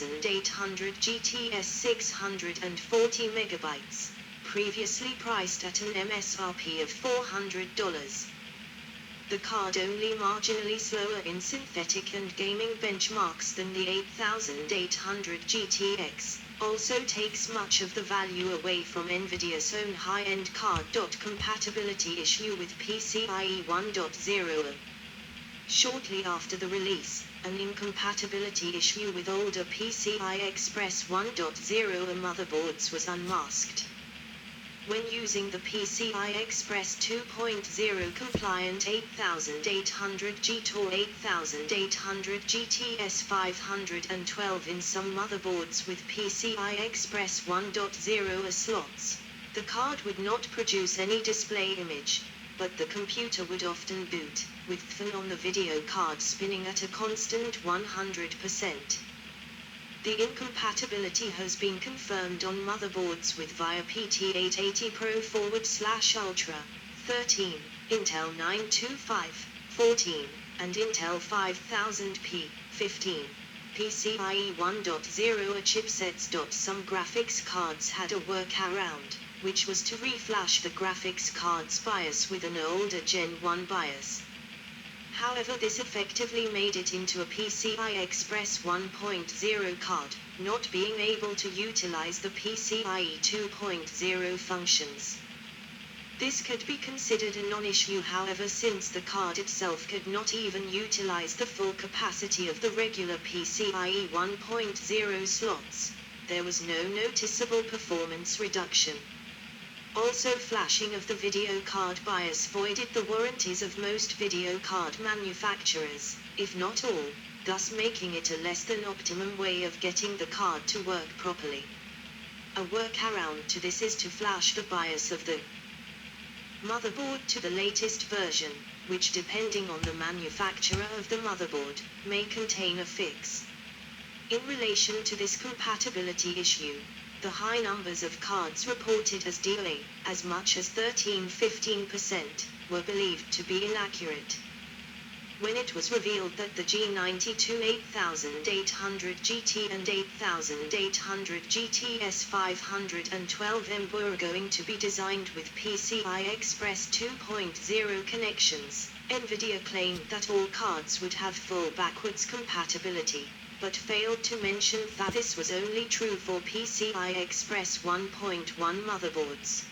8800 GTS 640 MB, previously priced at an MSRP of $400. The card only marginally slower in synthetic and gaming benchmarks than the 8800 GTX, also takes much of the value away from Nvidia's own high-end card. Compatibility issue with PCIe 1.0. Shortly after the release, an incompatibility issue with older PCI Express 1.0 motherboards was unmasked. When using the PCI Express 2.0 compliant 8800 GT or 8800 GTS 512 in some motherboards with PCI Express 1.0 slots, the card would not produce any display image, but the computer would often boot, with fan on the video card spinning at a constant 100%. The incompatibility has been confirmed on motherboards with VIA PT880 Pro /Ultra 13, Intel 925 14, and Intel 5000P 15. PCIe 1.0 chipsets. Some graphics cards had a workaround, which was to reflash the graphics card's BIOS with an older Gen 1 BIOS. However, this effectively made it into a PCI Express 1.0 card, not being able to utilize the PCIe 2.0 functions. This could be considered a non-issue, however, since the card itself could not even utilize the full capacity of the regular PCIe 1.0 slots. There was no noticeable performance reduction. Also, flashing of the video card BIOS voided the warranties of most video card manufacturers, if not all, thus making it a less than optimum way of getting the card to work properly. A workaround to this is to flash the BIOS of the motherboard to the latest version, which, depending on the manufacturer of the motherboard, may contain a fix. In relation to this compatibility issue, the high numbers of cards reported as DOA, as much as 13–15%, were believed to be inaccurate. When it was revealed that the G92 8800 GT and 8800 GTS 512M were going to be designed with PCI Express 2.0 connections, Nvidia claimed that all cards would have full backwards compatibility, but failed to mention that this was only true for PCI Express 1.1 motherboards.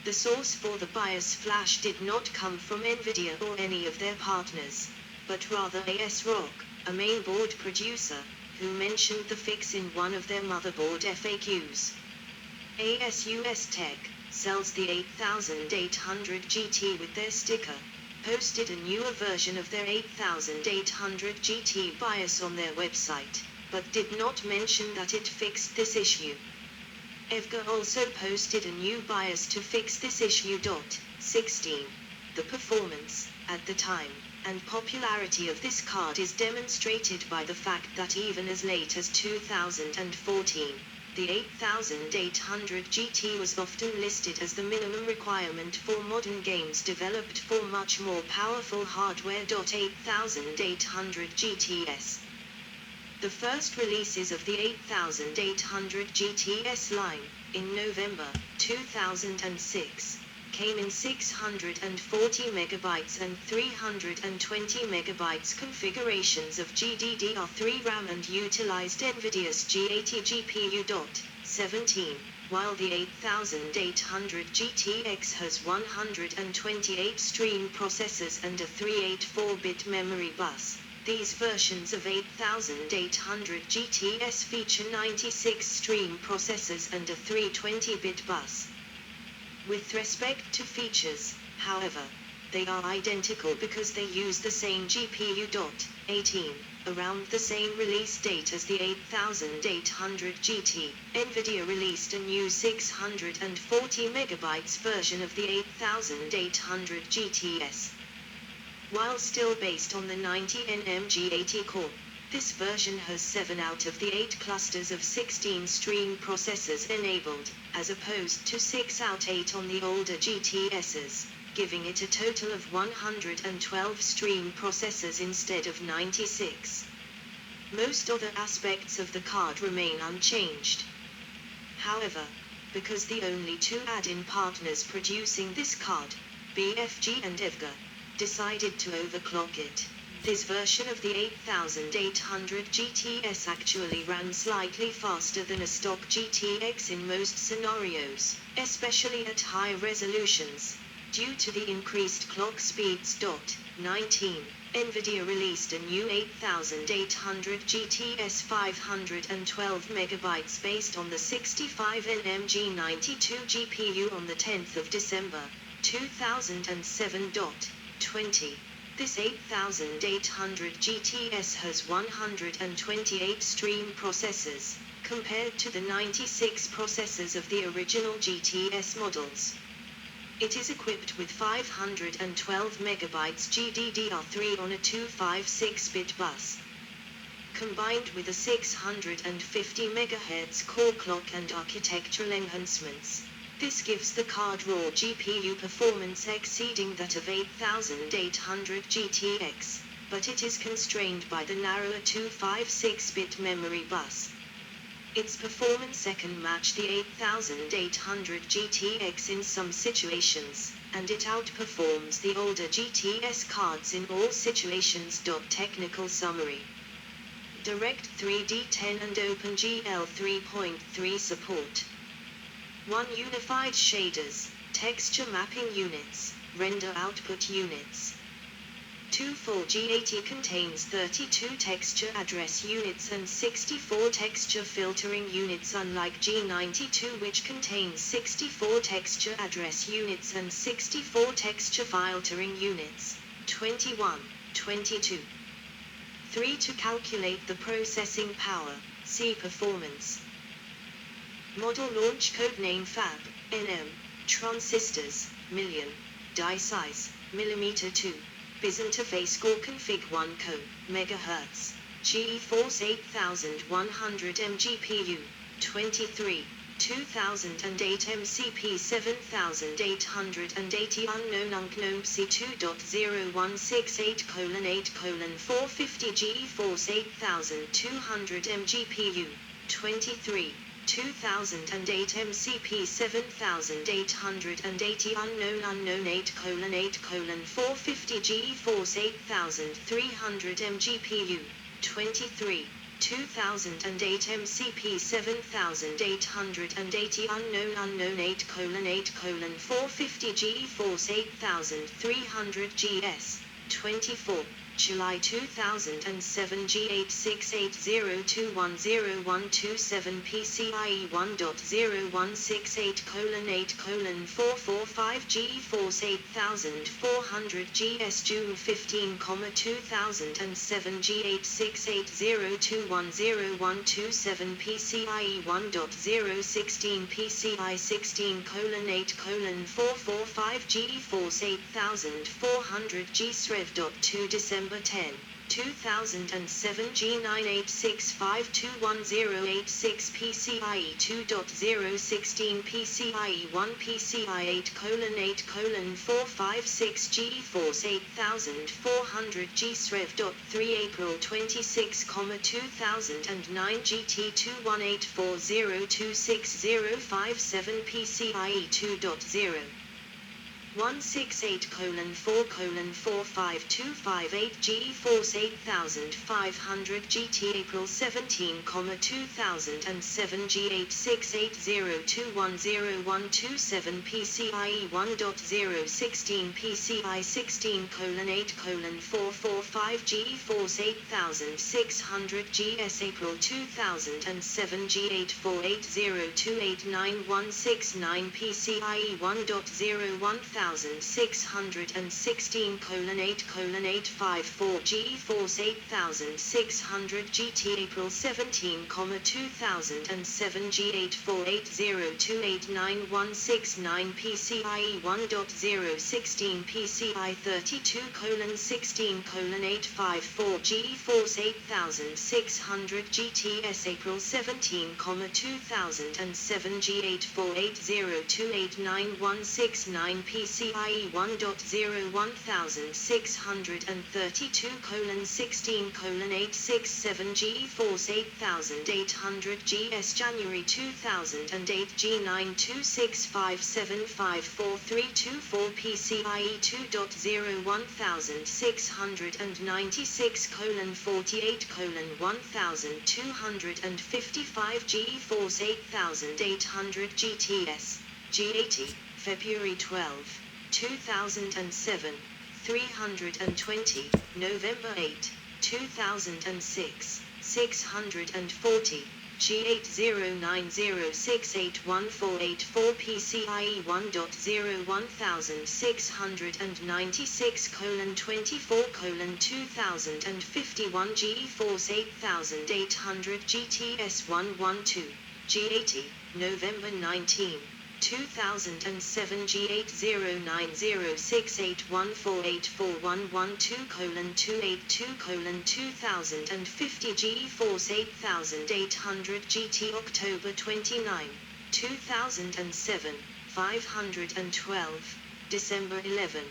The source for the BIOS flash did not come from Nvidia or any of their partners, but rather ASRock, a mainboard producer, who mentioned the fix in one of their motherboard FAQs. ASUS Tech sells the 8800 GT with their sticker, posted a newer version of their 8800 GT BIOS on their website, but did not mention that it fixed this issue. EVGA also posted a new BIOS to fix this issue. 16. The performance, at the time, and popularity of this card is demonstrated by the fact that even as late as 2014, the 8800 GT was often listed as the minimum requirement for modern games developed for much more powerful hardware. 8800 GTS. The first releases of the 8800 GTS line, in November 2006, came in 640 MB and 320 MB configurations of GDDR3 RAM and utilized Nvidia's G80 GPU. 17, while the 8800 GTX has 128 stream processors and a 384-bit memory bus. These versions of 8800 GTS feature 96 stream processors and a 320-bit bus. With respect to features, however, they are identical because they use the same GPU. 18. Around the same release date as the 8800 GT, Nvidia released a new 640 MB version of the 8800 GTS. While still based on the 90nm G80 core, this version has 7 out of the 8 clusters of 16 stream processors enabled, as opposed to 6 out 8 on the older GTSs, giving it a total of 112 stream processors instead of 96. Most other aspects of the card remain unchanged. However, because the only two add-in partners producing this card, BFG and Nvidia, decided to overclock it, this version of the 8800 GTS actually ran slightly faster than a stock GTX in most scenarios, especially at high resolutions, due to the increased clock speeds. 19. Nvidia released a new 8800 GTS 512 MB based on the 65nm G92 GPU on the 10th of December, 2007. 20. This 8800 GTS has 128 stream processors, compared to the 96 processors of the original GTS models. It is equipped with 512 MB GDDR3 on a 256-bit bus. Combined with a 650 MHz core clock and architectural enhancements, this gives the card raw GPU performance exceeding that of 8800 GTX, but it is constrained by the narrower 256-bit memory bus. Its performance can match the 8800 GTX in some situations, and it outperforms the older GTS cards in all situations. Technical summary. Direct 3D 10 and OpenGL 3.3 support. 1. Unified shaders, texture mapping units, render output units. 2. Full G80 contains 32 texture address units and 64 texture filtering units, unlike G92 which contains 64 texture address units and 64 texture filtering units. 21. 22. 3. To calculate the processing power, see performance. Model launch codename FAB, NM, transistors, million, die size, mm2, biz interface core config 1 co, MHz, GeForce 8100M GPU, 23, 2008 MCP 7880 unknown C2.0168:8:450 GeForce 8200M GPU, 23, 2008 MCP 7880 unknown 8:450 GeForce 8300M GPU, 23, 2008 MCP 7880 unknown 8:450 GeForce 8300 GS, 24, July 2007 G86802100127 PCIe 1.0168:8:445 GeForce 8400 GS June 15, 2007 G86802100127 PCIe 1.016 PCI 16:8:445 GeForce 8400 G-Srev.2 December 10, 2007 G986521086 PCIe 2.016 PCIe 1 PCI 8:8:456 GeForce 8400 G-Srev.3 April 26, 2009 GT2184026057 PCIe 2.0 168:4:45258 GeForce 8500 GT April 17, 2007 G86802100127 PCIe 1.016 PCI 16:8:445 GeForce 8600 GS April 2007 G848028969 PCIe 1.01616:8:854 GeForce 8600 GT April 17, 2007 G848028969 PCIe 1.016 PCI 32:16:854 GeForce 8600 GTS April 17, 2007 G848028969 PCIe PCIe 1.0 1632:16:867 GeForce 8800 GS January 2008 G92657543224 PCIe 2.0 1696:48:1255 GeForce 8800 GTS G80 February 12, 2007, 320, November 8, 2006, 640, G8090681484 PCIe 1.0 1696:24:2051 GeForce 8800 GTS 112, G80, November 19, 2007 G80906814841122:282:2050 GeForce 8800 GT October 29, 2007, 512, December 11,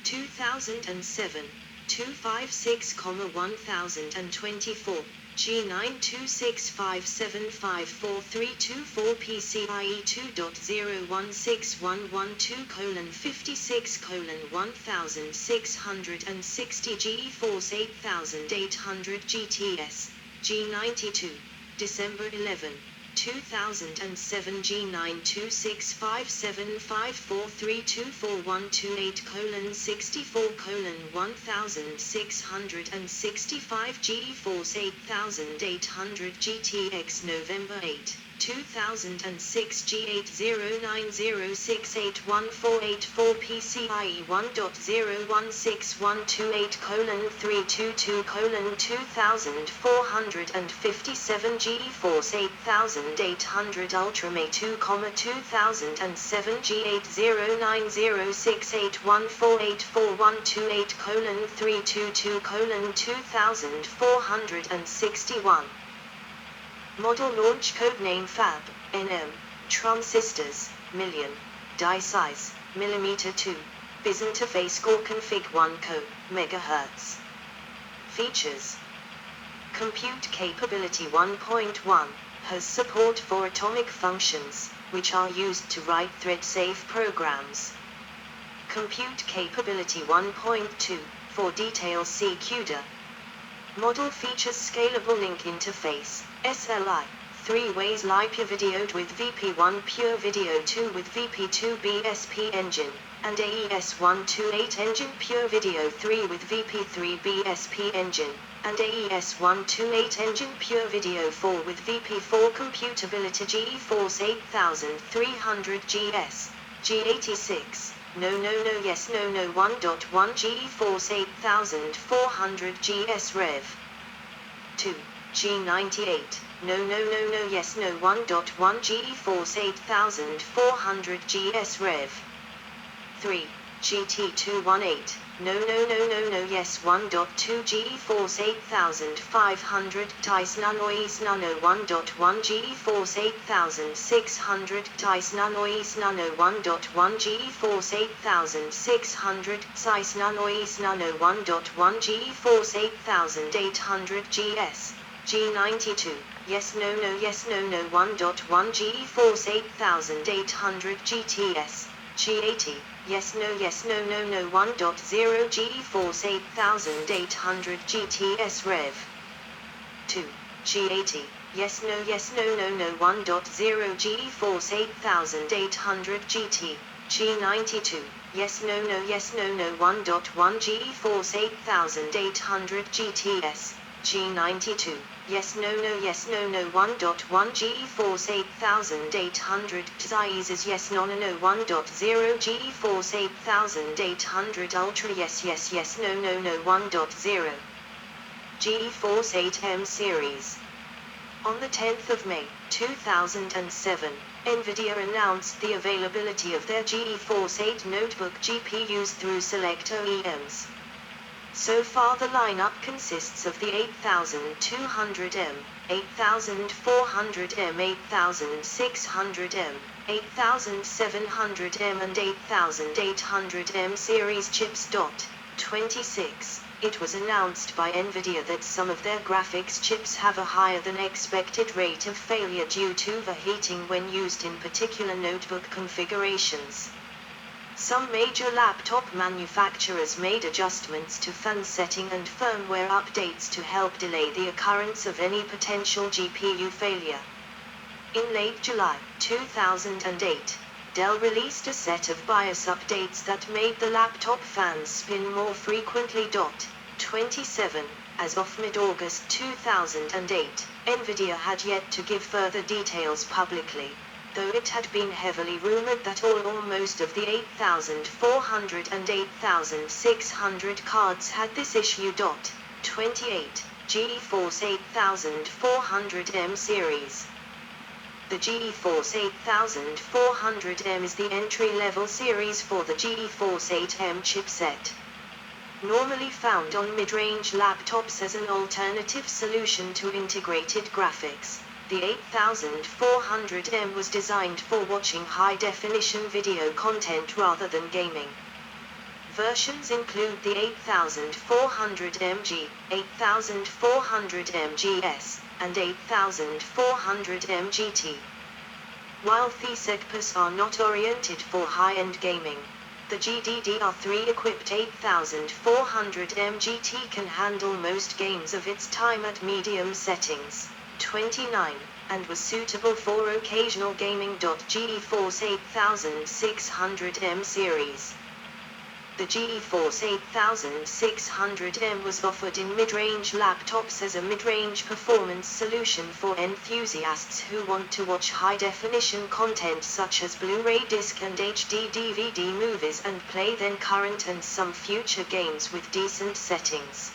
2007, 256,1024 G92657543224 PCIe 2.0 161156:1660 GeForce 8800 GTS G92 December 11, 2007 G92657543224:1664:1665 GeForce 8800 GTX November 8, 2006 G8090681484 PCIe 1.016128322:2457 GeForce 8800 Ultimate 2,2007 G809068148412:322:2461 Model launch codename Fab, NM, transistors, million, die size, millimeter 2, biz interface core config 1 co, megahertz. Features: compute capability 1.1, has support for atomic functions, which are used to write thread-safe programs. Compute capability 1.2, for details see CUDA. Model features scalable link interface, SLI, 3 ways LiPure videoed with VP1 Pure Video 2 with VP2 BSP engine, and AES128 engine Pure Video 3 with VP3 BSP engine, and AES128 engine Pure Video 4 with VP4 computability GeForce 8300 GS, G86. No yes no 1.1 GeForce 8400 GS Rev 2 G98 no yes no 1.1 GeForce 8400 GS Rev 3 GT218 no yes 1.2 GeForce 8500 Tice Nanoes Nano 1.1 GeForce 8600 Tice Nanoes Nano 1.1 GeForce 8600 Tice Nanoes Nano 1.1 GeForce 8800 GS G92 yes no 1.1 GeForce 8800 GTS G80 yes no 1.0 GeForce 8800 GTS Rev 2 G80 yes no 1.0 GeForce 8800 GT G92 yes no 1.1 GeForce 8800 GTS G92 yes no 1.1 GeForce 8800 sizes yes no 1.0 GeForce 8800 Ultra yes no 1.0 GeForce 8M series. On the 10th of May, 2007, Nvidia announced the availability of their GeForce 8 notebook GPUs through select OEMs. So far the lineup consists of the 8200M, 8400M, 8600M, 8700M and 8800M series chips. 26. It was announced by Nvidia that some of their graphics chips have a higher than expected rate of failure due to overheating when used in particular notebook configurations. Some major laptop manufacturers made adjustments to fan setting and firmware updates to help delay the occurrence of any potential GPU failure. In late July 2008, Dell released a set of BIOS updates that made the laptop fans spin more frequently. 27. As of mid-August 2008, Nvidia had yet to give further details publicly, though it had been heavily rumored that all or most of the 8400 and 8600 cards had this issue. 28. GeForce 8400M series. The GeForce 8400M is the entry-level series for the GeForce 8M chipset. Normally found on mid-range laptops as an alternative solution to integrated graphics, the 8400M was designed for watching high-definition video content rather than gaming. Versions include the 8400MG, 8400MGS, and 8400MGT. While these CPUs are not oriented for high-end gaming, the GDDR3-equipped 8400MGT can handle most games of its time at medium settings. 29, and was suitable for occasional gaming. GeForce 8600M series. The GeForce 8600M was offered in mid-range laptops as a mid-range performance solution for enthusiasts who want to watch high-definition content such as Blu-ray disc and HD DVD movies and play then current and some future games with decent settings.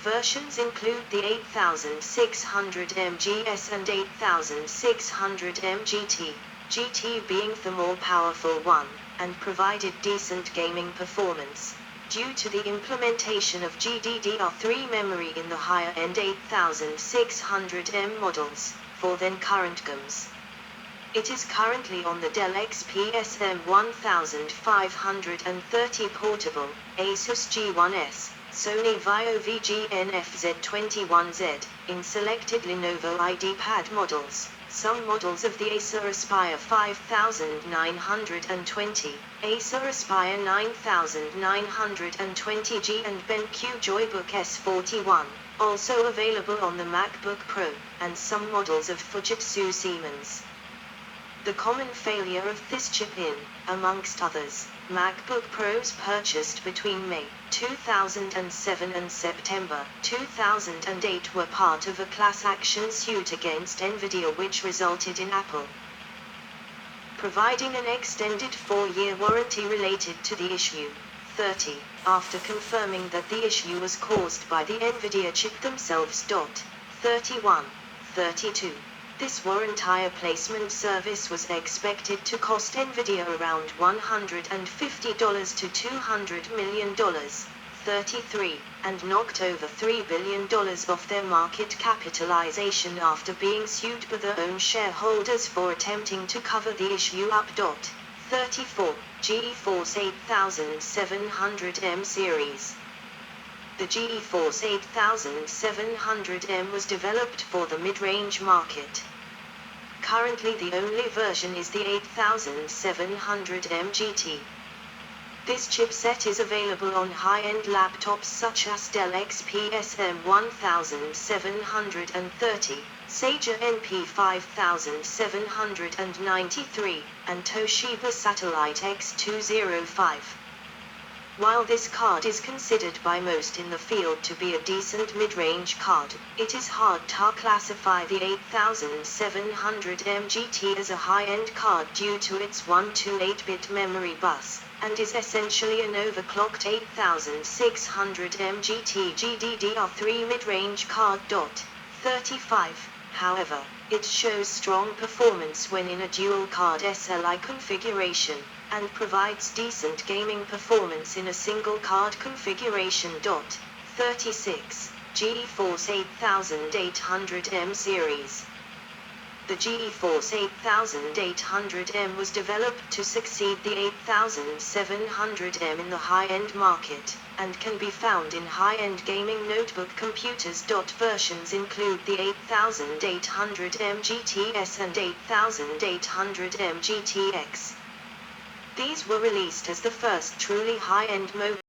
Versions include the 8600MGS and 8600MGT, GT being the more powerful one, and provided decent gaming performance, due to the implementation of GDDR3 memory in the higher-end 8600M models, for then current games. It is currently on the Dell XPS M1530 portable, Asus G1S, Sony VAIO VGNF-Z21Z, in selected Lenovo IdeaPad models, some models of the Acer Aspire 5920, Acer Aspire 9920G and BenQ Joybook S41, also available on the MacBook Pro, and some models of Fujitsu Siemens. The common failure of this chip in, amongst others, MacBook Pros purchased between May 2007 and September 2008 were part of a class action suit against Nvidia which resulted in Apple providing an extended 4-year warranty related to the issue. 30. After confirming that the issue was caused by the Nvidia chip themselves. 31. 32. This warranty placement service was expected to cost Nvidia around $150 to $200 million. 33, and knocked over $3 billion off their market capitalization after being sued by their own shareholders for attempting to cover the issue up. 34. GeForce 8700M series. The GeForce 8700M was developed for the mid-range market. Currently the only version is the 8700M GT. This chipset is available on high-end laptops such as Dell XPS M1730, Sager NP5793, and Toshiba Satellite X205. While this card is considered by most in the field to be a decent mid-range card, it is hard to classify the 8700M GT as a high-end card due to its 128-bit memory bus, and is essentially an overclocked 8600M GT GDDR3 mid-range card. 35. However, it shows strong performance when in a dual-card SLI configuration, and provides decent gaming performance in a single card configuration. 36. GeForce 8800M series. The GeForce 8800M was developed to succeed the 8700M in the high-end market, and can be found in high-end gaming notebook computers. Versions include the 8800M GTS and 8800M GTX. These were released as the first truly high-end mobile